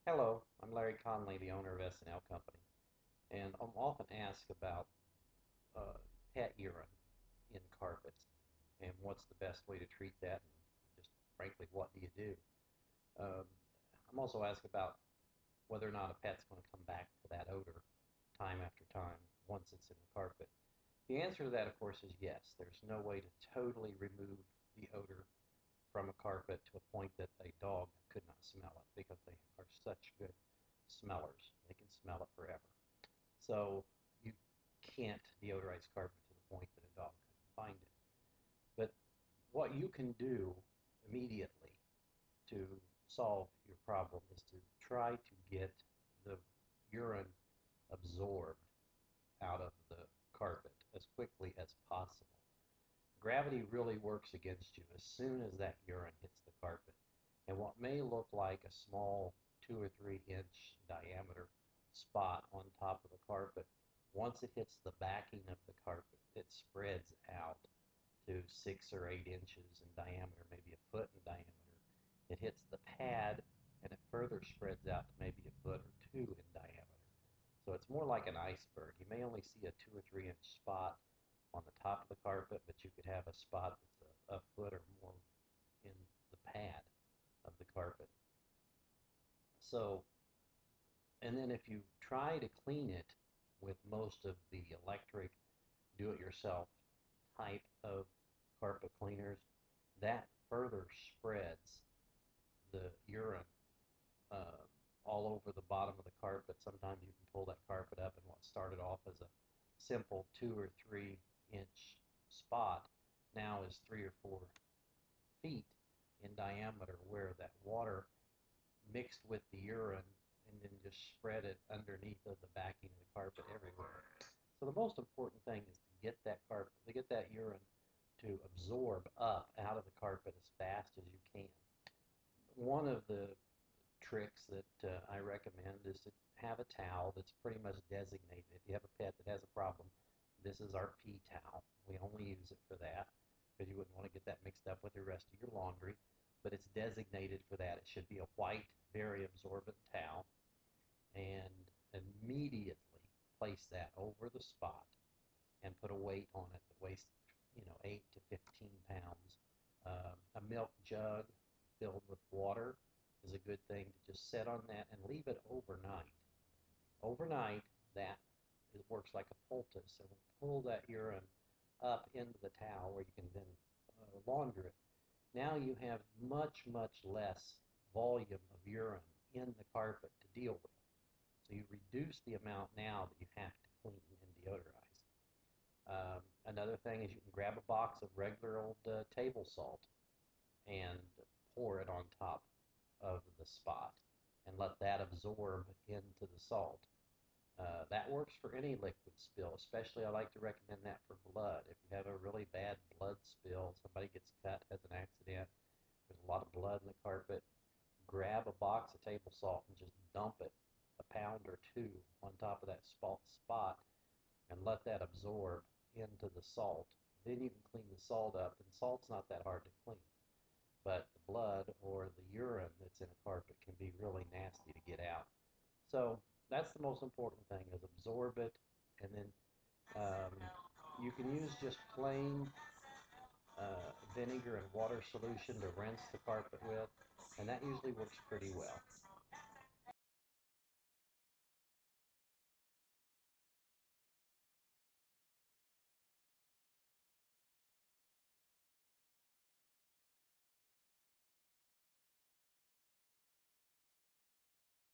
Hello, I'm Larry Conley, the owner of S&L Company, and I'm often asked about uh, pet urine in carpets and what's the best way to treat that, and just frankly, what do you do? Um, I'm also asked about whether or not a pet's going to come back to that odor time after time once it's in the carpet. The answer to that, of course, is yes. There's no way to totally remove the odor from a carpet to a point that a dog could not smell it because they are such good smellers. They can smell it forever. So you can't deodorize carpet to the point that a dog couldn't find it. But what you can do immediately to solve your problem is to try to get the urine absorbed out of the carpet as quickly as possible. Gravity really works against you as soon as that urine hits the carpet. And what may look like a small 2 or 3 inch diameter spot on top of the carpet, once it hits the backing of the carpet, it spreads out to 6 or 8 inches in diameter, maybe a foot in diameter. It hits the pad and it further spreads out to maybe a foot or two in diameter. So it's more like an iceberg. You may only see a 2 or 3 inch spot on the top of the carpet, but you could have a spot that's a foot or more in the pad of the carpet. So, and then if you try to clean it with most of the electric do-it-yourself type of carpet cleaners, that further spreads the urine uh, all over the bottom of the carpet. Sometimes you can pull that carpet up, and what started off as a simple 2 or 3 inch spot now is 3 or 4 feet in diameter, where that water mixed with the urine and then just spread it underneath of the backing of the carpet everywhere. So the most important thing is to get that carpet, to get that urine to absorb up out of the carpet as fast as you can. One of the tricks that I recommend is to have a towel that's pretty much designated. If you have a pet that has a problem, this is our pee towel. We only use it for that because you wouldn't want to get that mixed up with the rest of your laundry. But it's designated for that. It should be a white, very absorbent towel, and immediately place that over the spot and put a weight on it that weighs, 8 to 15 pounds. A milk jug filled with water is a good thing to just set on that and leave it overnight. Overnight, that it works like a poultice and will pull that urine up into the towel where you can then launder it. Now you have much, much less volume of urine in the carpet to deal with. So you reduce the amount now that you have to clean and deodorize. Another thing is you can grab a box of regular old table salt and pour it on top of the spot and let that absorb into the salt. That works for any liquid spill, especially I like to recommend that for blood. If you have a really bad blood spill, somebody gets cut, has an accident, there's a lot of blood in the carpet, grab a box of table salt and just dump it a pound or two on top of that spot and let that absorb into the salt. Then you can clean the salt up, and salt's not that hard to clean. But the blood or the urine that's in a carpet can be really nasty to get out. So that's the most important thing is absorb it, and then um, you can use just plain vinegar and water solution to rinse the carpet with, and that usually works pretty well.